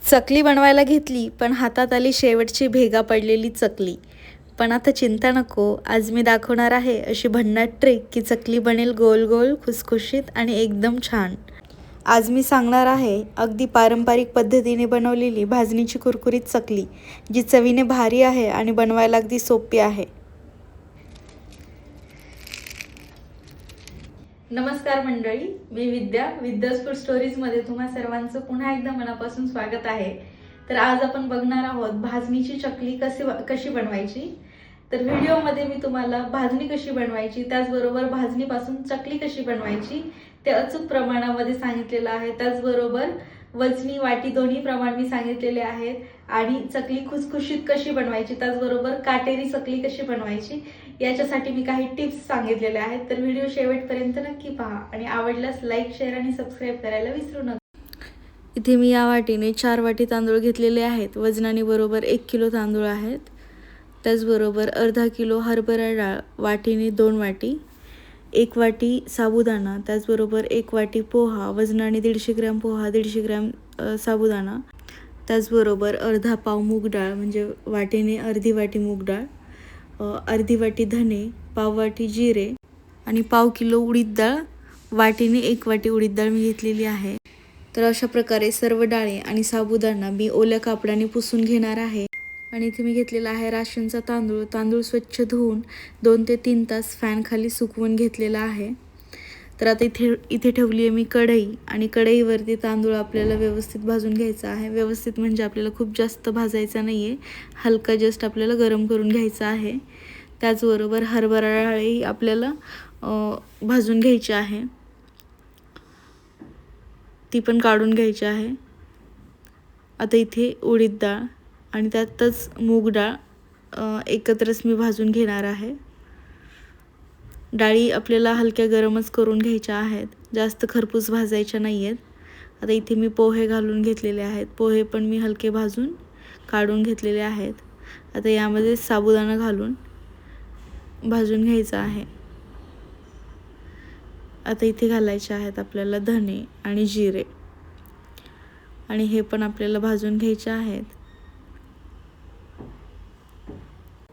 चकली बनवायला घेतली पण हातात आली शेवटची भेगा पडलेली चकली. पण आता चिंता नको, आज मी दाखवणार आहे अशी भन्नाट ट्रिक की चकली बनेल गोल गोल, खुसखुशीत आणि एकदम छान. आज मी सांगणार आहे अगदी पारंपरिक पद्धतीने बनवलेली भाजणीची कुरकुरीत चकली, जी चवीने भारी आहे आणि बनवायला अगदी सोपी आहे. नमस्कार मंडळी, मी विद्याज फूड स्टोरीजमध्ये तुम्हा सर्वांचं पुन्हा एकदा मनापासून स्वागत आहे. तर आज आपण बघणार आहोत भाजणीची चकली कशी बनवायची. तर व्हिडिओमध्ये मी तुम्हाला भाजणी कशी बनवायची, त्याचबरोबर भाजणीपासून चकली कशी बनवायची ते अचूक प्रमाणामध्ये सांगितलेलं आहे. त्याचबरोबर वजनी वाटी दोन्ही प्रमाण मी सांगितलेले आहेत आणि चकली खुसखुशीत कशी बनवायची, त्याचबरोबर काटेरी चकली कशी बनवायची याच्यासाठी मी काही टिप्स सांगितलेले आहेत. तर व्हिडिओ शेवटपर्यंत नक्की पहा आणि आवडल्यास लाईक, शेअर आणि सबस्क्राईब करायला विसरू नका. इथे मी या वाटीने 4 वाटी तांदूळ घेतलेले आहेत. वजनाने बरोबर 1 किलो तांदूळ आहेत. त्याचबरोबर अर्धा किलो हरभरा डाळ, वाटीने 2 वाटी, 1 वाटी साबुदाणा, त्याचबरोबर 1 वाटी पोहा, वजनाने 150 ग्रॅम पोहा, 150 ग्रॅम साबुदाणा, त्याचबरोबर अर्धा पाव मूग डाळ म्हणजे वाटीने अर्धी वाटी मूग डाळ, अर्धी वाटी धने, पाव वाटी जिरे आणि पाव किलो उडीद डाळ, वाटीने 1 वाटी उडीद डाळ मी घेतलेली आहे. तर अशा प्रकारे सर्व डाळे आणि साबुदाणा मी ओल्या कापडाने पुसून घेणार आहे. आणि इथे मी घेतलेला आहे राशनचा तांदूळ. तांदूळ स्वच्छ धुवून 2 ते 3 तास फॅनखाली सुकवून घेतलेला आहे. तर आता इथे ठेवली आहे मी कढई आणि कढईवरती तांदूळ आपल्याला व्यवस्थित भाजून घ्यायचा आहे. व्यवस्थित म्हणजे आपल्याला खूप जास्त भाजायचा नाही आहे, हलका जस्ट आपल्याला गरम करून घ्यायचा आहे. त्याचबरोबर हरभरा डाळही आपल्याला भाजून घ्यायची आहे, ती पण काढून घ्यायची आहे. आता इथे उडीद डाळ आणि त्यातच मूग डाळ एकत्रच मी भाजून घेणार आहे. डाळी आपल्याला हलक्या गरमच करून घ्यायच्या आहेत, जास्त खरपूस भाजायच्या नाही आहेत. आता इथे मी पोहे घालून घेतलेले आहेत. पोहे पण मी हलके भाजून काढून घेतलेले आहेत. आता यामध्ये साबुदाणा घालून भाजून घ्यायचा आहे. आता इथे घालायचे आहेत आपल्याला धने आणि जिरे आणि हे पण आपल्याला भाजून घ्यायचे आहेत.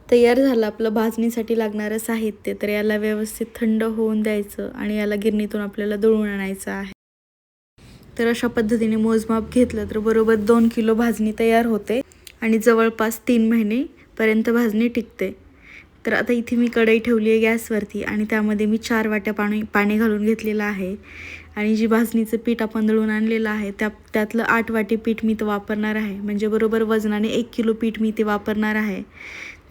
तयार झालं आपलं भाजणीसाठी लागणारं साहित्य. तर याला व्यवस्थित थंड होऊन द्यायचं आणि याला गिरणीतून आपल्याला दळून आणायचं आहे. तर अशा पद्धतीने मोजमाप घेतलं तर बरोबर 2 किलो भाजणी तयार होते आणि जवळपास 3 महिनेपर्यंत भाजणी टिकते. तर आता इथे मी कढई ठेवली आहे गॅसवरती आणि त्यामध्ये मी 4 वाट्या पाणी घालून घेतलेलं आहे. आणि जी भाजणीचं पीठ आपण दळून आणलेलं आहे त्यातलं 8 वाटी पीठ मी ते वापरणार आहे. म्हणजे बरोबर वजनाने 1 किलो पीठ मी ते वापरणार आहे.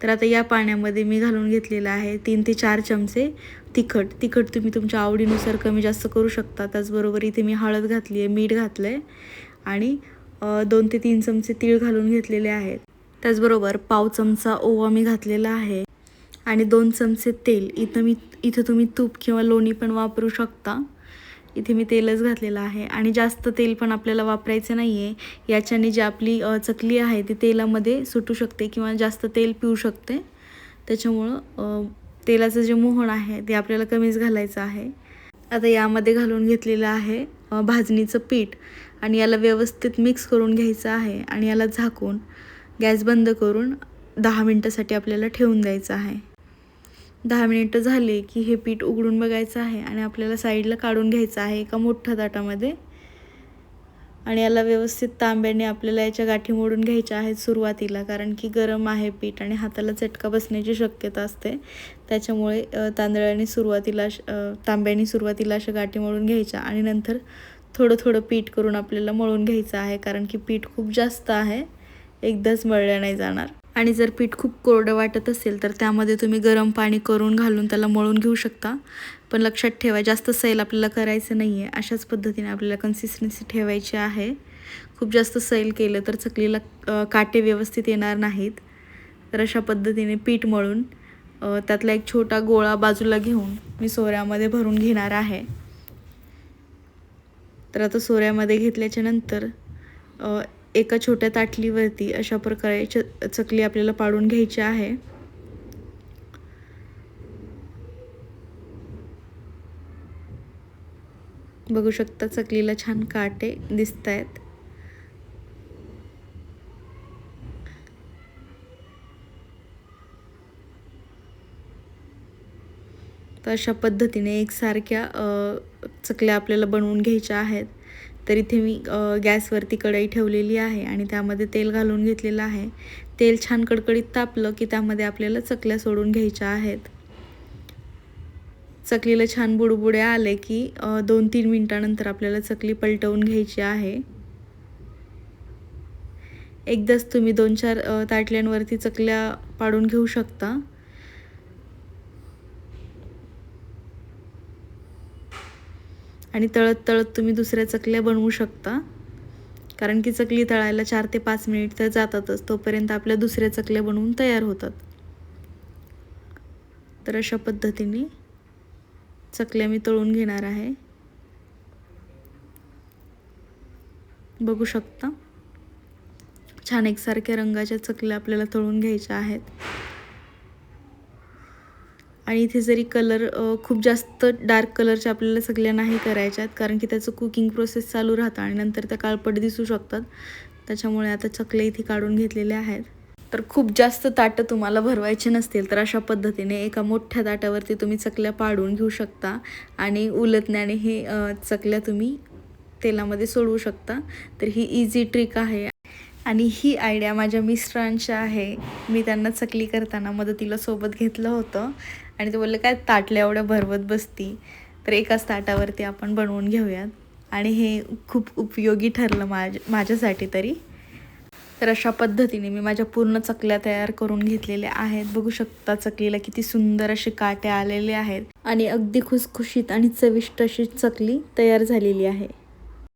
तर आता या पाण्यामध्ये मी घालून घेतलेलं आहे 3 ते 4 चमचे तिखट तुम्ही तुमच्या आवडीनुसार कमी जास्त करू शकता. त्याचबरोबर इथे मी हळद घातली आहे, मीठ घातलं आहे आणि 2 ते 3 चमचे तीळ घालून घेतलेले आहेत. त्याचबरोबर पाव चमचा ओवा मी घातलेला आहे आणि 2 चमचे तेल. इथं तुम्ही तूप किंवा लोणी पण वापरू शकता. इथे मी तेलच घातलेलं आहे आणि जास्त तेल पण आपल्याला वापरायचं नाही आहे. याच्याने जी आपली चकली आहे ती तेलामध्ये सुटू शकते किंवा जास्त तेल पिऊ शकते. त्याच्यामुळं तेलाचं जे मोहन आहे ते आपल्याला कमीच घालायचं आहे. आता यामध्ये घालून घेतलेलं आहे भाजणीचं पीठ आणि याला व्यवस्थित मिक्स करून घ्यायचं आहे आणि याला झाकून गॅस बंद करून 10 मिनटासाठी आपल्याला ठेवून द्यायचं आहे. 10 मिनिटं झाले की हे पीठ उघडून बघायचं आहे आणि आपल्याला साईडला काढून घ्यायचं आहे एका मोठ्या ताटामध्ये. आणि याला व्यवस्थित तांब्याने आपल्याला याच्या गाठी मोडून घ्यायच्या आहेत सुरुवातीला, कारण की गरम आहे पीठ आणि हाताला चटका बसण्याची शक्यता असते. त्याच्यामुळे तांब्याने सुरुवातीला अशा गाठी मोडून घ्यायच्या आणि नंतर थोडं पीठ करून आपल्याला मळून घ्यायचं आहे, कारण की पीठ खूप जास्त आहे, एकदाच मळलं नाही जाणार. आणि जर पीठ खूप कोरडं वाटत असेल तर त्यामध्ये तुम्ही गरम पाणी करून घालून त्याला मळून घेऊ शकता. पण लक्षात ठेवा, जास्त सैल आपल्याला करायचं नाही आहे. अशाच पद्धतीने आपल्याला कन्सिस्टन्सी ठेवायची आहे. खूप जास्त सैल केलं तर चकलीला काटे व्यवस्थित येणार नाहीत. तर अशा पद्धतीने पीठ मळून त्यातला एक छोटा गोळा बाजूला घेऊन मी सोऱ्यामध्ये भरून घेणार आहे. तर आता सोऱ्यामध्ये घेतल्याच्या नंतर एका छोट्या ताटलीवरती अशा प्रकारे चकली आपल्याला पाडून घ्यायची आहे. बघू शकता चकलीला छान काटे दिसत आहेत. तर अशा पद्धतीने एकसारख्या चकल्या आपल्याला बनवून घ्यायच्या आहेत. तर इथे मी गॅसवरती कढई ठेवलेली आहे आणि त्यामध्ये तेल घालून घेतलेलं आहे. तेल छान कडकडीत तापलं की त्यामध्ये आपल्याला चकल्या सोडून घ्यायच्या आहेत. चकलीला छान बुडबुडे आले की 2-3 मिनिटानंतर आपल्याला चकली पलटवून घ्यायची आहे. एकदाच तुम्ही 2-4 ताटल्यांवरती चकल्या पाडून घेऊ शकता. आणि तळत तळत तुम्ही दुसऱ्या चकल्या बनवू शकता, कारण की चकली तळायला 4 ते 5 मिनिट तर जातातच. तोपर्यंत आपल्या दुसऱ्या चकल्या बनवून तयार होतात. तर अशा पद्धतीने चकल्या मी तळून घेणार आहे. बघू शकता छान एकसारख्या रंगाच्या चकल्या आपल्याला तळून घ्यायच्या आहेत. आणि इथे जरी कलर खूप जास्त डार्क कलरच्या आपल्याला चकल्या नाही करायच्या आहेत, कारण की त्याचं कुकिंग प्रोसेस चालू राहतं आणि नंतर त्या काळपट दिसू शकतात. त्याच्यामुळे आता चकल्या इथे काढून घेतलेल्या आहेत. तर खूप जास्त ताटं तुम्हाला भरवायचे नसतील तर अशा पद्धतीने एका मोठ्या ताटावरती तुम्ही चकल्या पाडून घेऊ शकता आणि उलटण्याने हे चकल्या तुम्ही तेलामध्ये सोडवू शकता. तर ही इझी ट्रिक आहे आणि ही आयडिया माझ्या मिस्टरांची आहे. मी त्यांना चकली करताना मदतीला सोबत घेतलं होतं आणि ते बोलले, काय ताटल्या एवढ्या भरवत बसती, तर एकाच ताटावरती आपण बनवून घेऊयात. आणि हे खूप उपयोगी ठरलं माझ्यासाठी तरी. तर अशा पद्धतीने मी माझ्या पूर्ण चकल्या तयार करून घेतलेल्या आहेत. बघू शकता चकलीला किती सुंदर असे काटे आलेले आहेत आणि अगदी खुसखुशीत आणि चविष्ट अशी चकली तयार झालेली आहे.